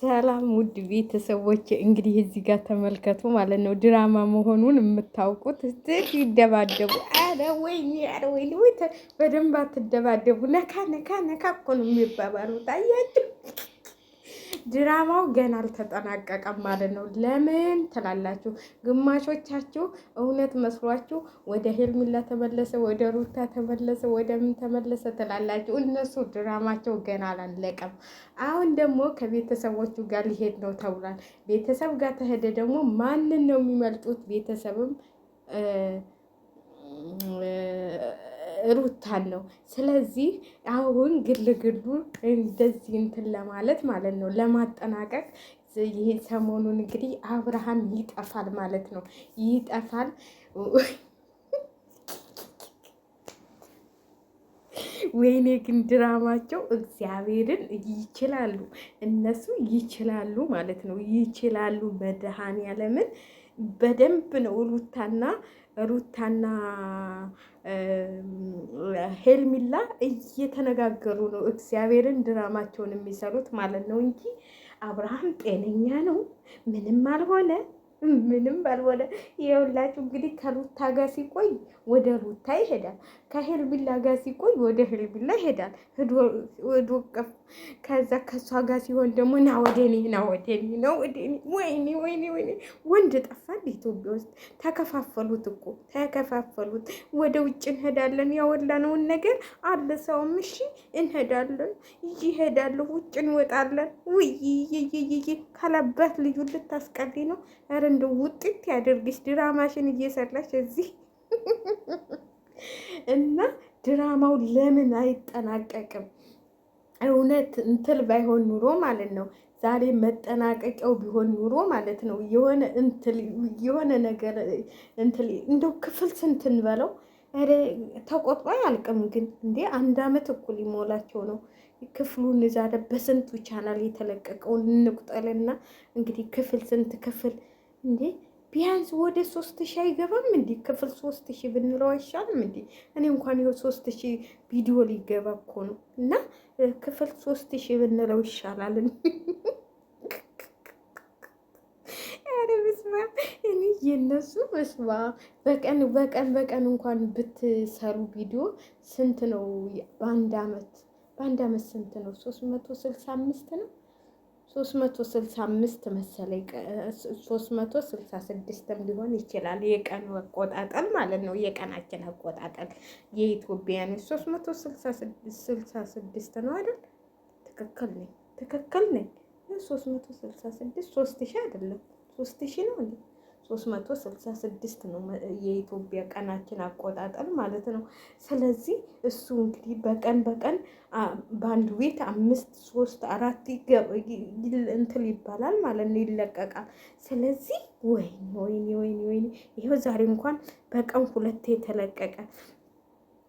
ሰላም ውድ ቤተሰቦች፣ እንግዲህ እዚህ ጋር ተመልከቱ ማለት ነው። ድራማ መሆኑን የምታውቁት ይደባደቡ። አረ ወይኔ፣ አረ ወይኔ፣ በደንብ አትደባደቡ። ነካ ነካ ነካ እኮ ነው የሚባባሉት። አያችሁ፣ ድራማው ገና አልተጠናቀቀም ማለት ነው። ለምን ትላላችሁ? ግማሾቻችሁ እውነት መስሏችሁ ወደ ሄርሜላ ተመለሰ፣ ወደ ሩታ ተመለሰ፣ ወደ ምን ተመለሰ ትላላችሁ። እነሱ ድራማቸው ገና አላለቀም። አሁን ደግሞ ከቤተሰቦቹ ጋር ሊሄድ ነው ተብሏል። ቤተሰብ ጋር ተሄደ ደግሞ ማንን ነው የሚመልጡት? ቤተሰብም ሩታን ነው። ስለዚህ አሁን ግልግሉ እንደዚህ እንትን ለማለት ማለት ነው ለማጠናቀቅ ይሄ ሰሞኑን እንግዲህ አብርሃም ይጠፋል ማለት ነው። ይጠፋል። ወይኔ ግን ድራማቸው እግዚአብሔርን ይችላሉ፣ እነሱ ይችላሉ ማለት ነው። ይችላሉ። መድኃኔዓለምን በደንብ ነው ሩታና ሄርሜላ እየተነጋገሩ ነው እግዚአብሔርን ድራማቸውን የሚሰሩት ማለት ነው እንጂ አብርሃም ጤነኛ ነው፣ ምንም አልሆነ። ምንም ባልሆነ ይኸውላችሁ እንግዲህ ከሩታ ጋር ሲቆይ ወደ ሩታ ይሄዳል፣ ከሄርሜላ ጋር ሲቆይ ወደ ሄርሜላ ይሄዳል። ሄዶ ከዛ ከሷ ጋር ሲሆን ደግሞ ና ወደኔ ና ወደኔ ነው ወደኔ። ወይኔ ወይኔ ወይኔ! ወንድ ጠፋል ኢትዮጵያ ውስጥ። ተከፋፈሉት እኮ ተከፋፈሉት። ወደ ውጭ እንሄዳለን ያወላነውን ነገር አለ ሰውም እሺ እንሄዳለን ይሄዳሉ፣ ውጭ እንወጣለን። ውይ ካላባት ልጁ ልታስቀሪ ነው። ኧረ እንደው ውጤት ያደርግሽ ድራማሽን እየሰራሽ እዚህ እና ድራማው ለምን አይጠናቀቅም? እውነት እንትል ባይሆን ኑሮ ማለት ነው ዛሬ መጠናቀቂያው ቢሆን ኑሮ ማለት ነው የሆነ ነገር እንትል እንደው ክፍል ስንትን በለው ተቆጥሮ አያልቅም። ግን እንዴ 1 ዓመት እኩል ሊሞላቸው ነው። ክፍሉን ዛሬ በስንቱ ቻናል የተለቀቀውን እንቁጠልና እንግዲህ ክፍል ስንት ክፍል እንዴ ቢያንስ ወደ 3000 አይገባም እንዴ? ክፍል 3000 ብንለው አይሻልም እንዴ? እኔ እንኳን ይኸው 3000 ቪዲዮ ሊገባ እኮ ነው። እና ክፍል 3000 ብንለው ይሻላል። ኧረ በስመ አብ! እኔ የነሱ በስመ አብ በቀን እንኳን ብትሰሩ ቪዲዮ ስንት ነው? በአንድ አመት ስንት ነው? 365 ነው 365 መሰለኝ 366ም ሊሆን ይችላል። የቀኑ አቆጣጠር ማለት ነው። የቀናችን አቆጣጠር የኢትዮጵያን 366 ነው አይደል? ትክክል ነኝ። 366 3000 አይደለም 3000 ነው እንዴ? 366 ነው የኢትዮጵያ ቀናችን አቆጣጠር ማለት ነው። ስለዚህ እሱ እንግዲህ በቀን በአንድ ቤት 5 3 4 እንትን ይባላል ማለት ነው፣ ይለቀቃል። ስለዚህ ወይኔ ይኸው ዛሬ እንኳን በቀን 2 የተለቀቀ።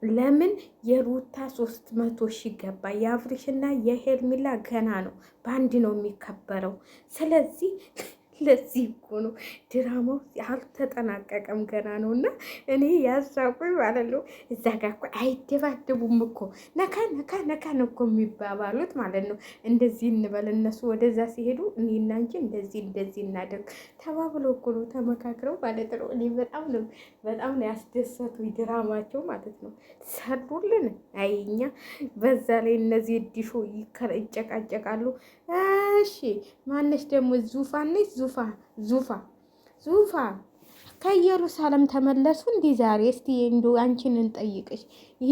ለምን የሩታ 300,000 ገባ? የአብርሽና የሄርሜላ ገና ነው፣ በአንድ ነው የሚከበረው። ስለዚህ ለዚህ እኮ ነው ድራማው አልተጠናቀቀም ገና ነው። እና እኔ ያሳቁኝ ማለት ነው። እዛ ጋር እኮ አይደባደቡም እኮ ነካ ነው እኮ የሚባባሉት ማለት ነው። እንደዚህ እንበል እነሱ ወደዛ ሲሄዱ እኔና አንቺ እንደዚህ እናደርግ ተባብሎ እኮ ነው ተመካክረው ማለት ነው። እኔ በጣም ነው ያስደሰቱኝ ድራማቸው ማለት ነው። ሰሩልን አይኛ በዛ ላይ እነዚህ ዲሾ ይጨቃጨቃሉ። እሺ ማነች ደግሞ ዙፋን ነች? ዙፋ ከኢየሩሳሌም ተመለሱ እንዴ ዛሬ? እስቲ እንዶ አንቺን እንጠይቅሽ። ይሄ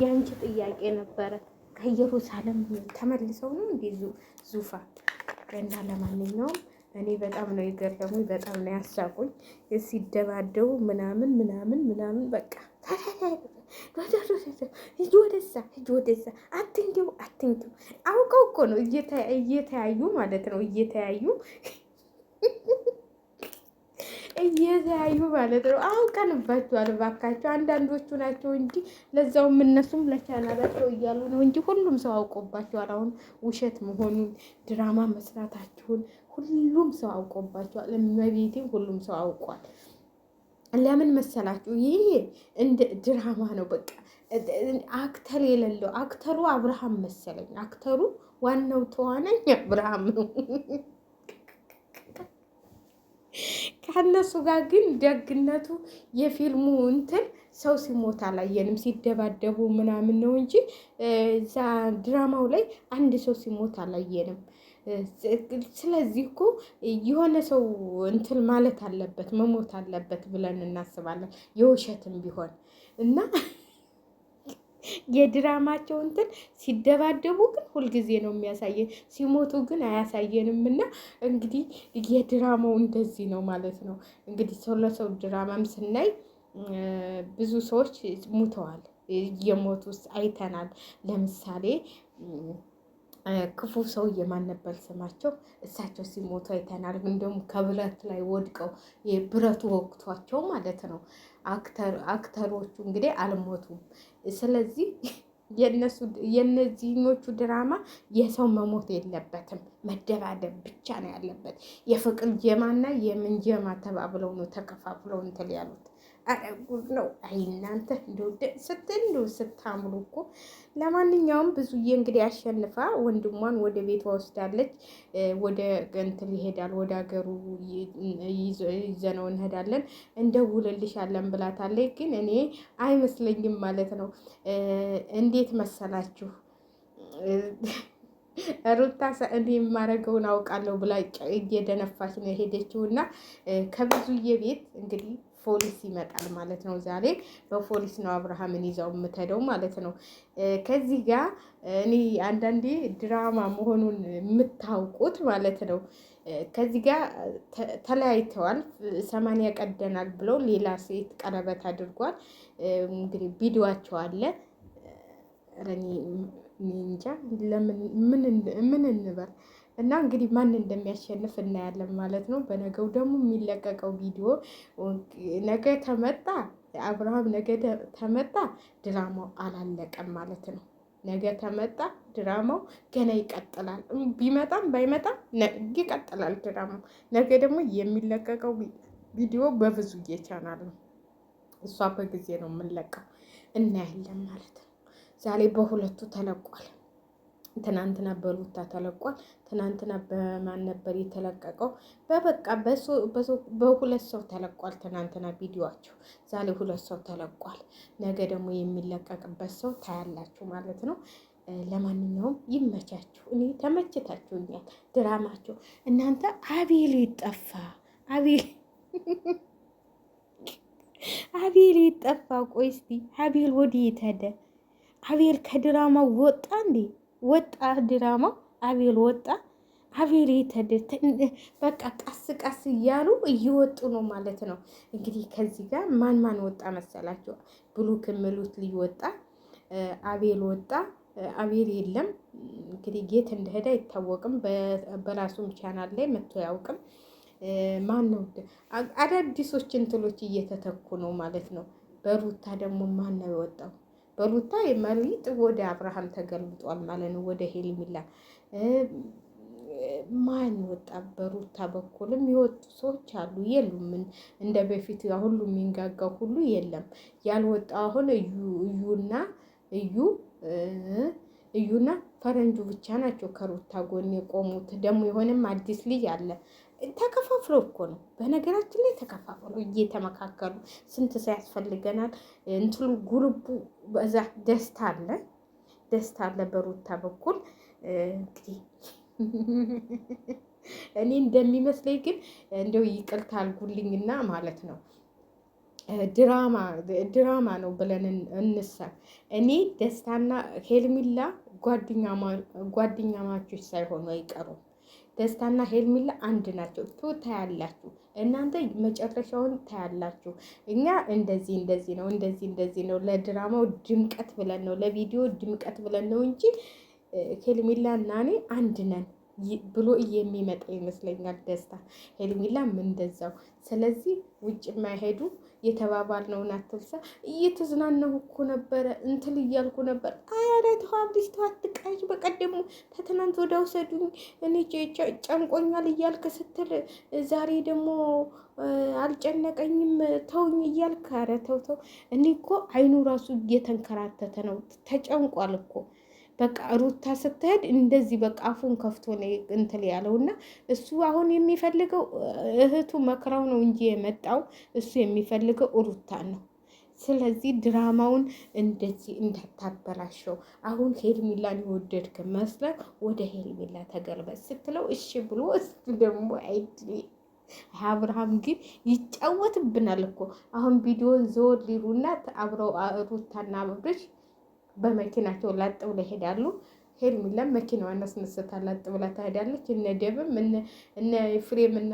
የአንቺ ጥያቄ ነበረ። ከኢየሩሳሌም ተመልሰው ነው እንዴ ዙፋ? እና ለማንኛውም እኔ በጣም ነው የገረሙኝ፣ በጣም ነው ያሳቁኝ። ሲደባደቡ ምናምን በቃ ሂጂ ወደዛ አትንኪው። አውቀው እኮ ነው እየተያዩ ማለት ነው እየተያዩ ማለት ነው። አውቀንባቸዋል። እባካቸው አንዳንዶቹ ናቸው እንጂ ለዛውም እነሱም ለቻናላቸው እያሉ ነው እንጂ ሁሉም ሰው አውቆባቸዋል። አሁን ውሸት መሆኑን ድራማ መስራታችሁን ሁሉም ሰው አውቆባቸዋል። እመቤቴ ሁሉም ሰው አውቋል። ለምን መሰላችሁ? ይሄ እንደ ድራማ ነው። በቃ አክተር የሌለው አክተሩ አብርሃም መሰለኝ። አክተሩ ዋናው ተዋናኝ አብርሃም ነው። ከእነሱ ጋር ግን ደግነቱ የፊልሙ እንትን ሰው ሲሞት አላየንም፣ ሲደባደቡ ምናምን ነው እንጂ እዛ ድራማው ላይ አንድ ሰው ሲሞት አላየንም። ስለዚህ እኮ የሆነ ሰው እንትን ማለት አለበት መሞት አለበት ብለን እናስባለን፣ የውሸትም ቢሆን እና የድራማቸው እንትን ሲደባደቡ ግን ሁልጊዜ ነው የሚያሳየን፣ ሲሞቱ ግን አያሳየንም። እና እንግዲህ የድራማው እንደዚህ ነው ማለት ነው። እንግዲህ ሰው ለሰው ድራማም ስናይ ብዙ ሰዎች ሙተዋል፣ የሞቱ አይተናል። ለምሳሌ ክፉ ሰው የማን ነበር ስማቸው? እሳቸው ሲሞቱ አይተናል። እንደውም ከብረት ላይ ወድቀው ብረቱ ወቅቷቸው ማለት ነው። አክተሮቹ እንግዲህ አልሞቱም። ስለዚህ የነዚህኞቹ ድራማ የሰው መሞት የለበትም፣ መደባደብ ብቻ ነው ያለበት። የፍቅር ጀማና የምን ጀማ ተባብለው ነው ተከፋፍለው እንትን ያሉት። አረ ጉድ ነው። አይ እናንተ እንደው ስታምሩ እኮ። ለማንኛውም ብዙዬ እንግዲህ አሸንፋ ወንድሟን ወደ ቤቷ ወስዳለች። ወደ እንትን ይሄዳል፣ ወደ ሀገሩ ይዘነው እንሄዳለን እንደውልልሻለን ብላታለች። ግን እኔ አይመስለኝም ማለት ነው። እንዴት መሰላችሁ? ሩታ እኔ የማደርገውን አውቃለሁ ብላ እየደነፋች ነው የሄደችው። እና ከብዙዬ ቤት እንግዲህ ፖሊስ ይመጣል ማለት ነው። ዛሬ በፖሊስ ነው አብርሃምን ይዘው የምትሄደው ማለት ነው። ከዚህ ጋር እኔ አንዳንዴ ድራማ መሆኑን የምታውቁት ማለት ነው። ከዚህ ጋር ተለያይተዋል። 80 ቀደናል ብለው ሌላ ሴት ቀለበት አድርጓል። እንግዲህ ቪዲዮአቸው አለ። እንጃ ምን እንበል እና እንግዲህ ማን እንደሚያሸንፍ እናያለን ማለት ነው። በነገው ደግሞ የሚለቀቀው ቪዲዮ ነገ ተመጣ አብርሃም ነገ ተመጣ ድራማው አላለቀም ማለት ነው። ነገ ተመጣ ድራማው ገና ይቀጥላል። ቢመጣም ባይመጣም ይቀጥላል ድራማው። ነገ ደግሞ የሚለቀቀው ቪዲዮ በብዙዬ ቻናል ነው። እሷ በጊዜ ነው የምንለቀው፣ እናያለን ማለት ነው። ዛሬ በሁለቱ ተለቋል። ትናንትና በሩታ ተለቋል። ትናንትና በማን ነበር የተለቀቀው? በበቃ በሁለት ሰው ተለቋል። ትናንትና ቪዲዮአቸው ዛሬ ሁለት ሰው ተለቋል። ነገ ደግሞ የሚለቀቅበት ሰው ታያላችሁ ማለት ነው። ለማንኛውም ይመቻችሁ። እኔ ተመችታችሁኛል ድራማቸው። እናንተ አቤል ይጠፋ አቤል ይጠፋ። ቆይ እስቲ አቤል ወዴት ሄደ? አቤል ከድራማው ወጣ እንዴ? ወጣ ድራማው አቤል ወጣ። አቤል የተደተ በቃ ቀስ ቀስ እያሉ እየወጡ ነው ማለት ነው። እንግዲህ ከዚህ ጋር ማን ወጣ መሰላችሁ? ብሩክ የሚሉት ልጅ ወጣ፣ አቤል ወጣ። አቤል የለም እንግዲህ የት እንደሄደ አይታወቅም። በራሱም ቻናል ላይ መጥቶ አያውቅም። ማን ነው አዳዲሶች እንትሎች እየተተኩ ነው ማለት ነው። በሩታ ደግሞ ማን ነው የወጣው? በሩታ የመሪጥ ወደ አብርሃም ተገልብጧል ማለት ነው። ወደ ሄልሚላ ማን ወጣ? በሩታ በኩልም የወጡ ሰዎች አሉ የሉም? እንደ በፊት ሁሉ የሚንጋጋው ሁሉ የለም። ያልወጣ አሁን እዩና ፈረንጁ ብቻ ናቸው ከሩታ ጎን የቆሙት። ደግሞ የሆነም አዲስ ልጅ አለ። ተከፋፍሎ እኮ ነው በነገራችን ላይ ተከፋፍሎ እየተመካከሉ ስንት ሰው ያስፈልገናል እንትሉ ጉርቡ በዛ ደስታ አለ በሩታ በኩል እንግዲህ እኔ እንደሚመስለኝ ግን እንደው ይቅርታ አልጉልኝና ማለት ነው ድራማ ነው ብለን እንሰብ። እኔ ደስታና ሄልሚላ ጓደኛ ማቾች ሳይሆኑ አይቀሩም። ደስታና ሄልሚላ አንድ ናቸው። ታያላችሁ እናንተ መጨረሻውን ታያላችሁ። እኛ እንደዚህ ነው ለድራማው ድምቀት ብለን ነው ለቪዲዮ ድምቀት ብለን ነው እንጂ ሄልሚላ እና እኔ አንድ ነን ብሎ የሚመጣ ይመስለኛል ደስታ። ሄልሚላም እንደዛው። ስለዚህ ውጭ የማይሄዱ የተባባልነውን አትርሳ። እየተዝናናሁ እኮ ነበረ እንትን እያልኩ ነበር። አረ ተው አብሪሽ ተው አትቃዥ። በቀደሙ ተትናንት ወደ ውሰዱኝ እኔ ጨንቆኛል እያልክ ስትል ዛሬ ደግሞ አልጨነቀኝም ተውኝ እያልክ። አረ ተው። እኔ እኮ አይኑ ራሱ እየተንከራተተ ነው፣ ተጨንቋል እኮ በቃ ሩታ ስትሄድ እንደዚህ በቃ አፉን ከፍቶ ነው እንትን ያለውና እሱ አሁን የሚፈልገው እህቱ መክራው ነው እንጂ የመጣው እሱ የሚፈልገው ሩታን ነው። ስለዚህ ድራማውን እንደዚህ እንዳታበላሸው። አሁን ሄርሚላን የወደድክ መስለህ ወደ ሄርሚላ ተገልበጥ ስትለው እሺ ብሎ እሱ ደግሞ አይድል አብርሃም ግን ይጫወትብናል እኮ። አሁን ቪዲዮን ዘወር ሊሉና አብረው ሩታና አብርሽ በመኪናቸው ላጥ ብለው ይሄዳሉ። ሄርሚላም መኪናዋን አስነስታ ላጥ ብላ ትሄዳለች። እነ ደብም እነ ኤፍሬም እና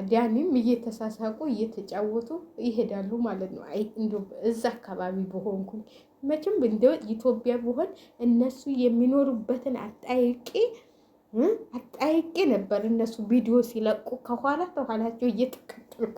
ዳኒም እየተሳሳቁ እየተጫወቱ ይሄዳሉ ማለት ነው። አይ እንደው እዛ አካባቢ በሆንኩኝ መቼም እንደው ኢትዮጵያ ብሆን እነሱ የሚኖሩበትን አጣይቄ ነበር። እነሱ ቪዲዮ ሲለቁ ከኋላቸው እየተከተልኩ